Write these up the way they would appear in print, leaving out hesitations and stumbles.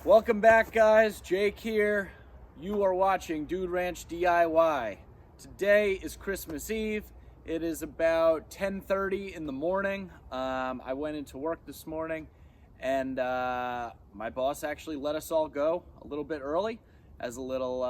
Welcome back, guys. Jake here. You are watching Dude Ranch DIY. Today is Christmas Eve. It is about 10:30 in the morning. I went into work this morning and my boss actually let us all go a little bit early as a little,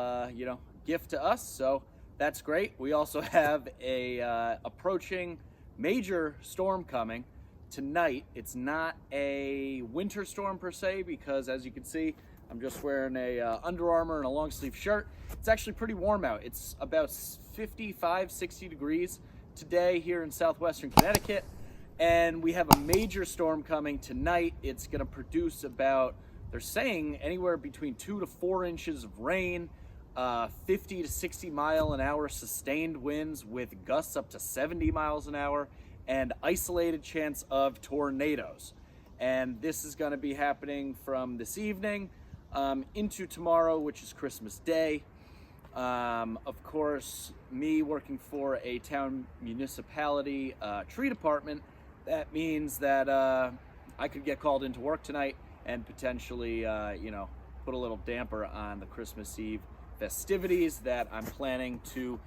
gift to us. So that's great. We also have a approaching major storm coming tonight. It's not a winter storm per se because, as you can see, I'm just wearing a Under Armour and a long sleeve shirt. It's actually pretty warm out. It's about 55, 60 degrees today here in southwestern Connecticut, and we have a major storm coming tonight. It's going to produce about, they're saying, anywhere between 2 to 4 inches of rain, 50 to 60 mile an hour sustained winds with gusts up to 70 miles an hour, and isolated chance of tornadoes. And this is going to be happening from this evening into tomorrow, which is Christmas Day. Of course, me working for a town municipality tree department, that means that I could get called into work tonight and potentially, put a little damper on the Christmas Eve festivities that I'm planning to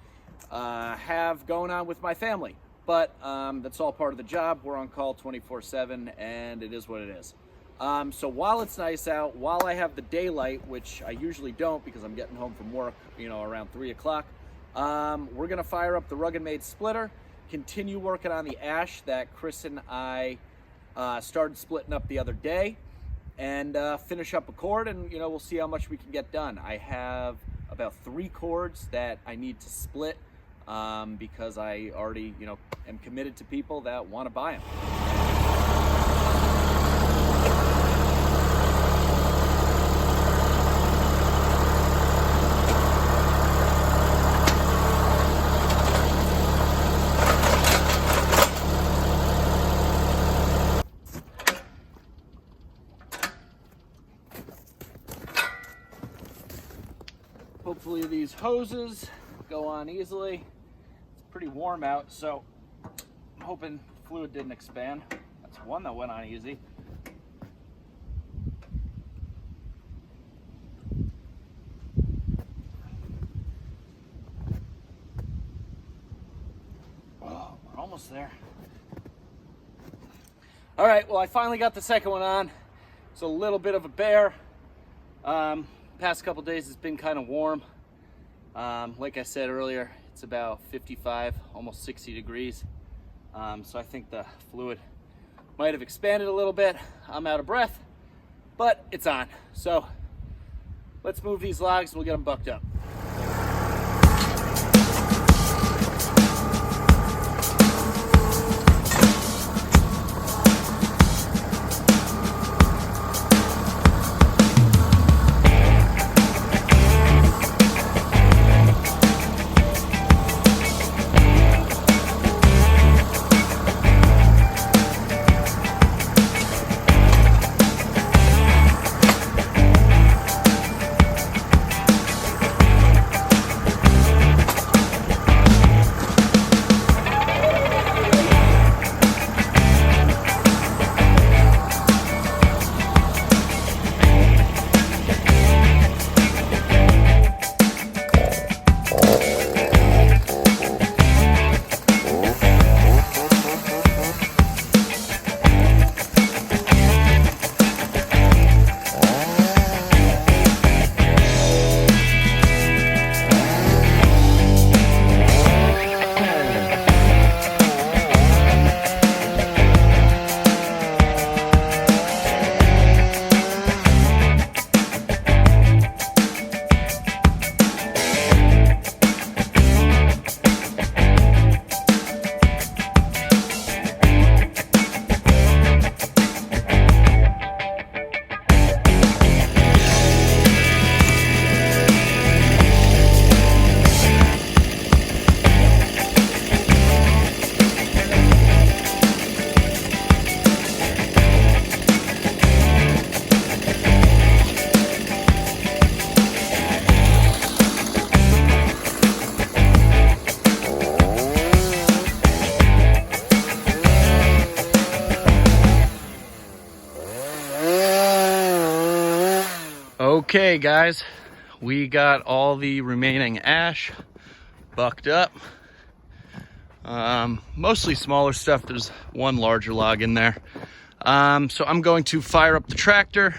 have going on with my family. But that's all part of the job. We're on call 24/7, and it is what it is. So while it's nice out, while I have the daylight, which I usually don't because I'm getting home from work, around 3 o'clock, we're gonna fire up the RuggedMade splitter, continue working on the ash that Chris and I started splitting up the other day, and finish up a cord, and we'll see how much we can get done. I have about 3 cords that I need to split because I already, am committed to people that want to buy them. Hopefully these hoses go on easily. It's pretty warm out, so I'm hoping fluid didn't expand. That's one that went on easy. Oh, we're almost there. All right, well, I finally got the second one on. It's a little bit of a bear. Past couple days it's been kind of warm. Like I said earlier, it's about 55, almost 60 degrees. So I think the fluid might have expanded a little bit. I'm out of breath, but it's on. So let's move these logs, we'll get them bucked up. Okay guys, we got all the remaining ash bucked up. Mostly smaller stuff. There's one larger log in there. So I'm going to fire up the tractor.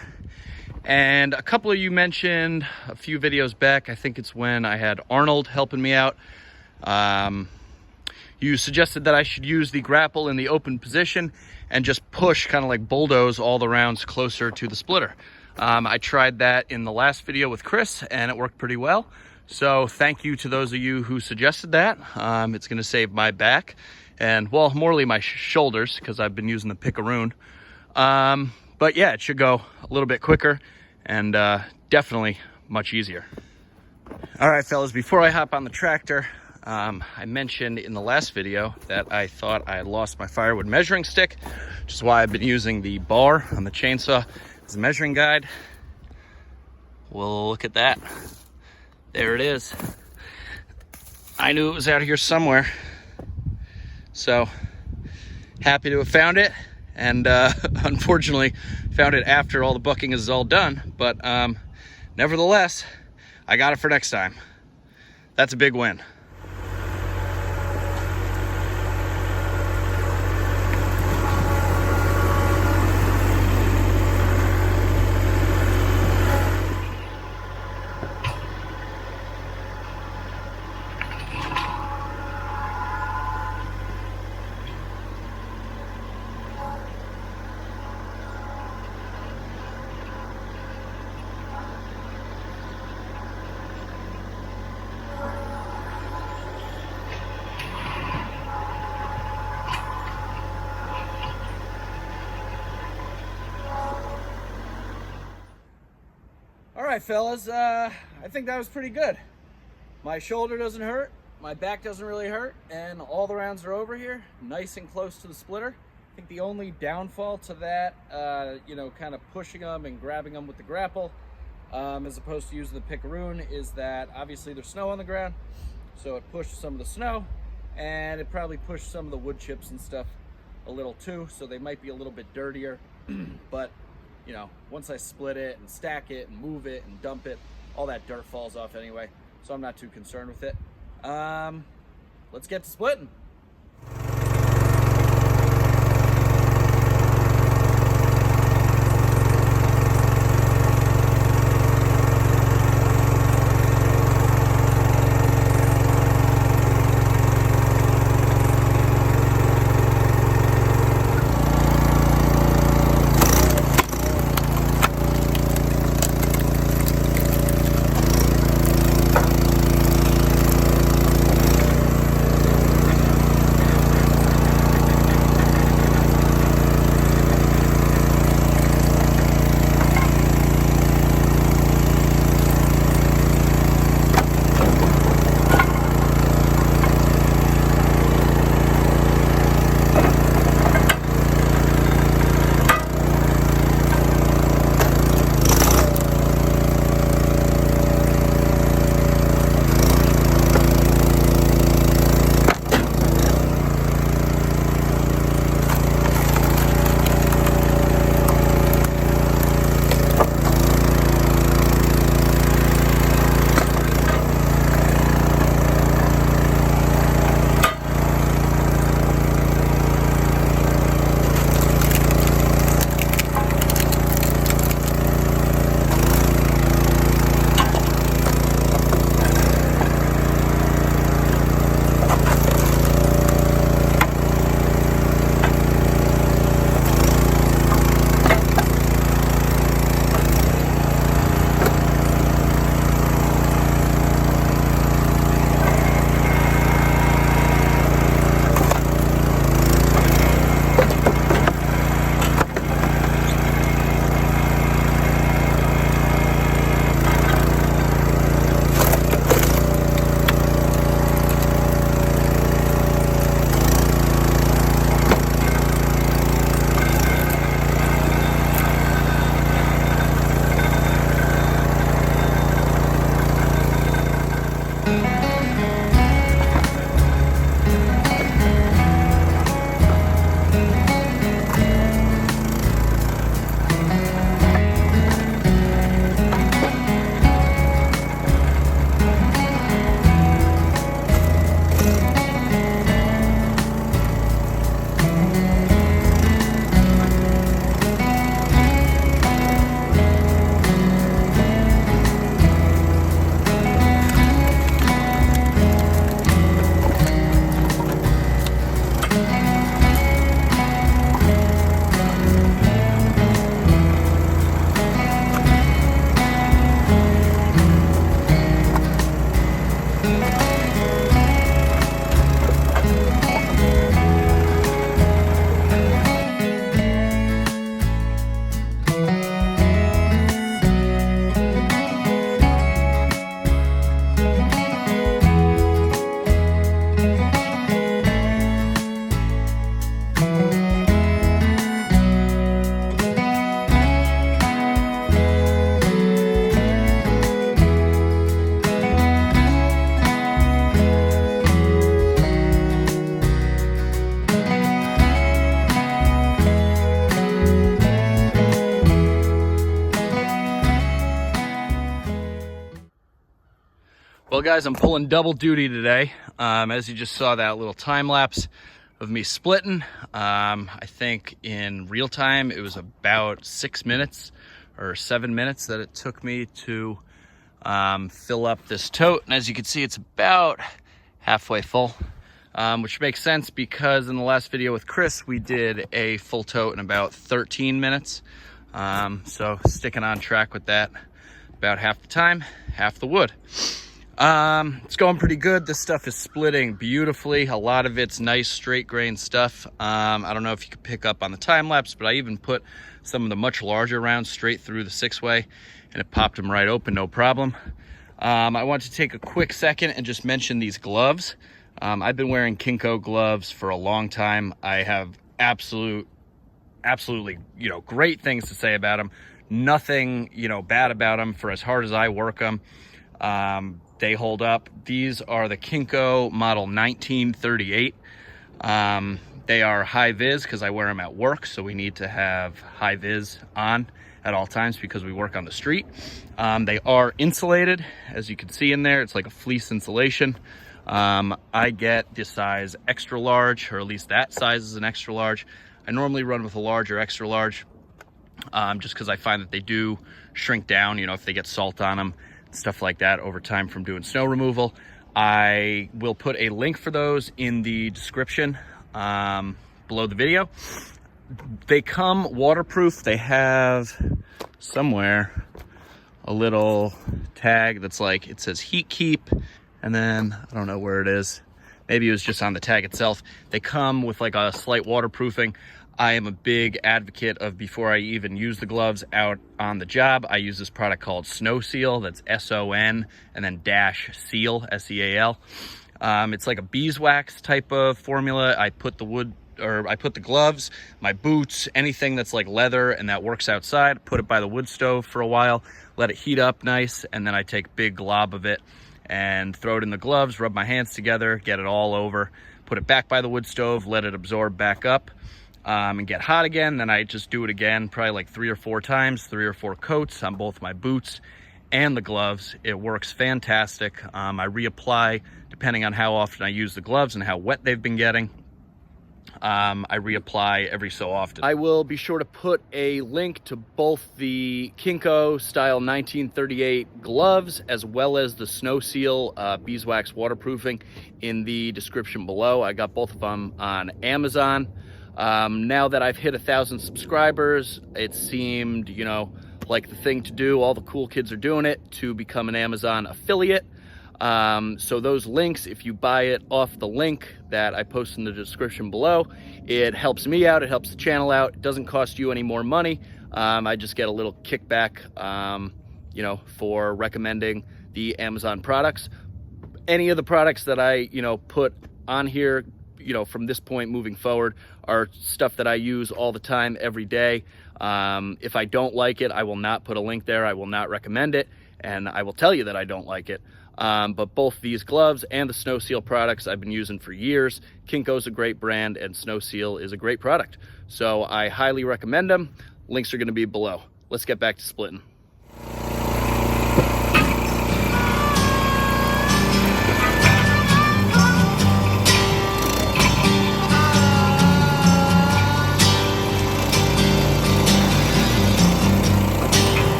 And a couple of you mentioned a few videos back, I think it's when I had Arnold helping me out. You suggested that I should use the grapple in the open position and just push, kind of like bulldoze all the rounds closer to the splitter. I tried that in the last video with Chris and it worked pretty well. So thank you to those of you who suggested that. It's gonna save my back and, well, morely my shoulders because I've been using the pickaroon. But yeah, it should go a little bit quicker and definitely much easier. All right, fellas, before I hop on the tractor, I mentioned in the last video that I thought I had lost my firewood measuring stick, which is why I've been using the bar on the chainsaw as a measuring guide. Well, look at that. There it is. I knew it was out here somewhere. So, happy to have found it. And unfortunately, found it after all the bucking is all done. But nevertheless, I got it for next time. That's a big win. All right, fellas, I think that was pretty good. My shoulder doesn't hurt, my back doesn't really hurt, and all the rounds are over here, nice and close to the splitter. I think the only downfall to that, you know, kind of pushing them and grabbing them with the grapple, as opposed to using the pickaroon, is that obviously there's snow on the ground, so it pushed some of the snow, and it probably pushed some of the wood chips and stuff a little too, so they might be a little bit dirtier, but you know, once I split it and stack it and move it and dump it, all that dirt falls off anyway, so I'm not too concerned with it. Let's get to splitting. Well guys, I'm pulling double duty today. As you just saw that little time lapse of me splitting. I think in real time it was about 6 minutes or 7 minutes that it took me to fill up this tote. And as you can see, it's about halfway full, which makes sense because in the last video with Chris, we did a full tote in about 13 minutes. So sticking on track with that, about half the time, half the wood. It's going pretty good. This stuff is splitting beautifully. A lot of it's nice straight grain stuff. I don't know if you could pick up on the time lapse, but I even put some of the much larger rounds straight through the 6-way and it popped them right open, no problem. I want to take a quick second and just mention these gloves. I've been wearing Kinko gloves for a long time. I have absolutely, great things to say about them. Nothing, bad about them for as hard as I work them. They hold up. These are the Kinko model 1938. They are high vis because I wear them at work, so we need to have high vis on at all times because we work on the street. They are insulated, as you can see in there. It's like a fleece insulation. I get the size extra large, or at least that size is an extra large. I normally run with a large or extra large, just because I find that they do shrink down, if they get salt on them, stuff like that over time from doing snow removal. I will put a link for those in the description below the video. They come waterproof. They have somewhere a little tag that's like, it says heat keep, and then I don't know where it is. Maybe it was just on the tag itself. They come with like a slight waterproofing. I am a big advocate of, before I even use the gloves out on the job, I use this product called Snow Seal. That's S-O-N and then dash seal, S-E-A-L. It's like a beeswax type of formula. I put the gloves, my boots, anything that's like leather and that works outside, put it by the wood stove for a while, let it heat up nice, and then I take a big glob of it and throw it in the gloves, rub my hands together, get it all over, put it back by the wood stove, let it absorb back up. And get hot again. Then I just do it again, probably like 3 or 4 times, 3 or 4 coats on both my boots and the gloves. It works fantastic. I reapply depending on how often I use the gloves and how wet they've been getting. I reapply every so often. I will be sure to put a link to both the Kinko style 1938 gloves as well as the Snow Seal beeswax waterproofing in the description below. I got both of them on Amazon. Now that I've hit 1,000 subscribers, it seemed, like the thing to do. All the cool kids are doing it, to become an Amazon affiliate. So those links, if you buy it off the link that I post in the description below, it helps me out, it helps the channel out. It doesn't cost you any more money. I just get a little kickback, for recommending the Amazon products. Any of the products that I, put on here, from this point moving forward, are stuff that I use all the time, every day. If I don't like it, I will not put a link there. I will not recommend it, and I will tell you that I don't like it. But both these gloves and the Snow Seal products I've been using for years. Kinko's a great brand, and Snow Seal is a great product. So I highly recommend them. Links are going to be below. Let's get back to splitting.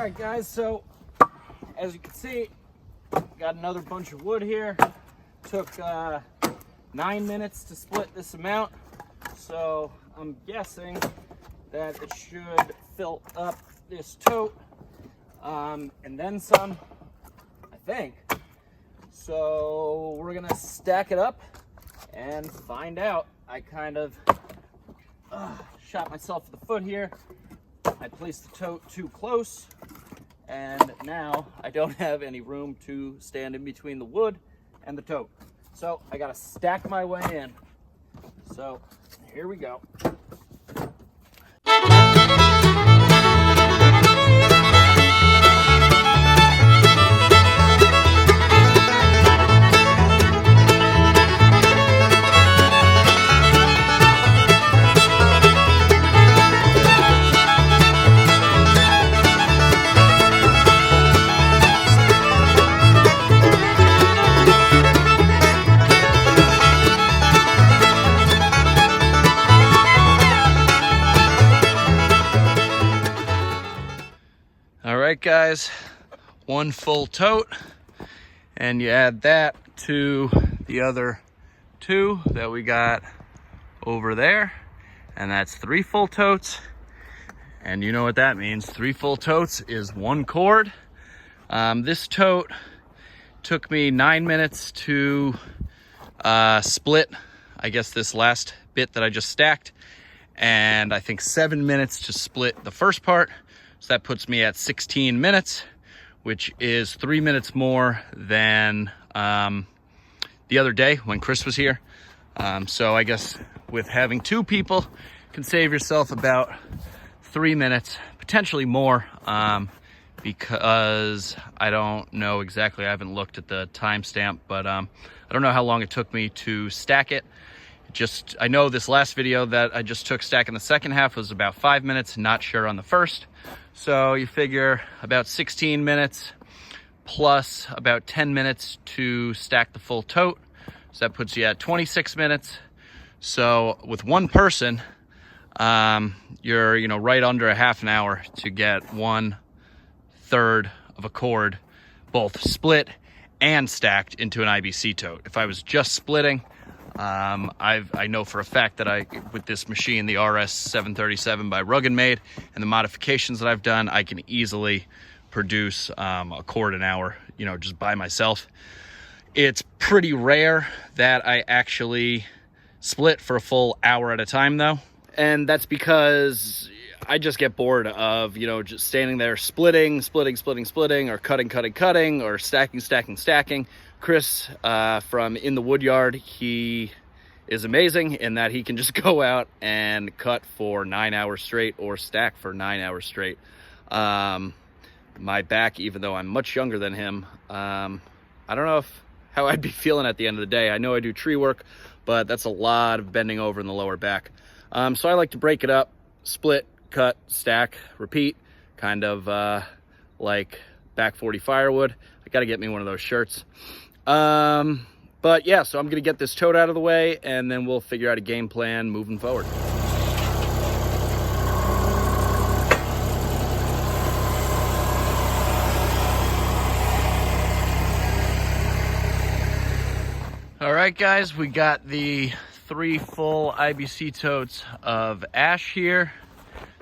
right, guys, so as you can see, got another bunch of wood here. Took 9 minutes to split this amount, so I'm guessing that it should fill up this tote and then some, I think. So we're gonna stack it up and find out. I kind of shot myself in the foot here. I placed the tote too close, and now I don't have any room to stand in between the wood and the tote. So I gotta stack my way in. So here we go. Alright guys, one full tote, and you add that to the other two that we got over there, and that's 3 full totes. And you know what that means. 3 full totes is 1 cord. This tote took me 9 minutes to split, I guess, this last bit that I just stacked, and I think 7 minutes to split the first part. So that puts me at 16 minutes, which is 3 minutes more than the other day when Chris was here. So I guess with having 2 people, you can save yourself about 3 minutes, potentially more, because I don't know exactly. I haven't looked at the timestamp, but I don't know how long it took me to stack it. I know this last video that I just took stacking the second half was about 5 minutes, not sure on the first. So you figure about 16 minutes plus about 10 minutes to stack the full tote. So that puts you at 26 minutes. So with one person, you're right under a half an hour to get 1/3 of a cord, both split and stacked into an IBC tote. If I was just splitting, I know for a fact that with this machine, the RS737 by RuggedMade, and the modifications that I've done, I can easily produce a cord an hour, just by myself. It's pretty rare that I actually split for a full hour at a time though. And that's because I just get bored of, just standing there splitting, or cutting, or stacking. Chris from In the Woodyard, he is amazing in that he can just go out and cut for 9 hours straight or stack for 9 hours straight. My back, even though I'm much younger than him, I don't know how I'd be feeling at the end of the day. I know I do tree work, but that's a lot of bending over in the lower back. So I like to break it up, split, cut, stack, repeat, kind of like back 40 firewood. I got to get me one of those shirts. But yeah, so I'm going to get this tote out of the way, and then we'll figure out a game plan moving forward. All right, guys, we got the 3 full IBC totes of ash here.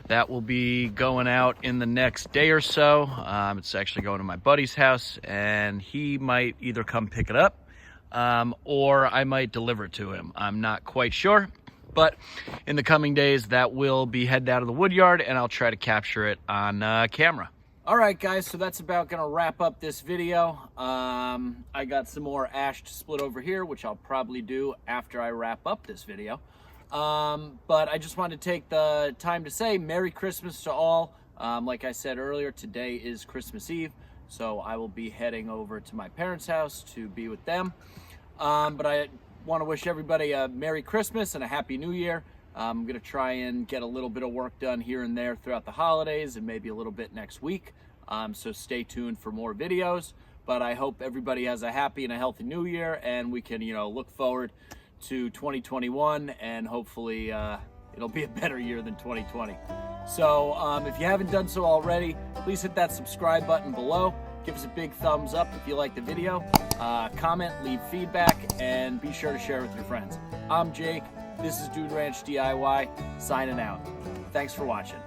That will be going out in the next day or so. It's actually going to my buddy's house, and he might either come pick it up or I might deliver it to him. I'm not quite sure, but in the coming days, that will be headed out of the woodyard, and I'll try to capture it on camera. All right, guys, so that's about gonna wrap up this video. I got some more ash to split over here, which I'll probably do after I wrap up this video. But I just wanted to take the time to say Merry Christmas to all. Like I said earlier, today is Christmas Eve, so I will be heading over to my parents' house to be with them. But I want to wish everybody a Merry Christmas and a Happy New Year. I'm going to try and get a little bit of work done here and there throughout the holidays, and maybe a little bit next week. So stay tuned for more videos. But I hope everybody has a happy and a healthy New Year, and we can, look forward to 2021 and hopefully it'll be a better year than 2020. So if you haven't done so already, please hit that subscribe button below. Give us a big thumbs up if you like the video. Comment, leave feedback, and be sure to share with your friends. I'm Jake. This is Dude Ranch DIY, signing out. Thanks for watching.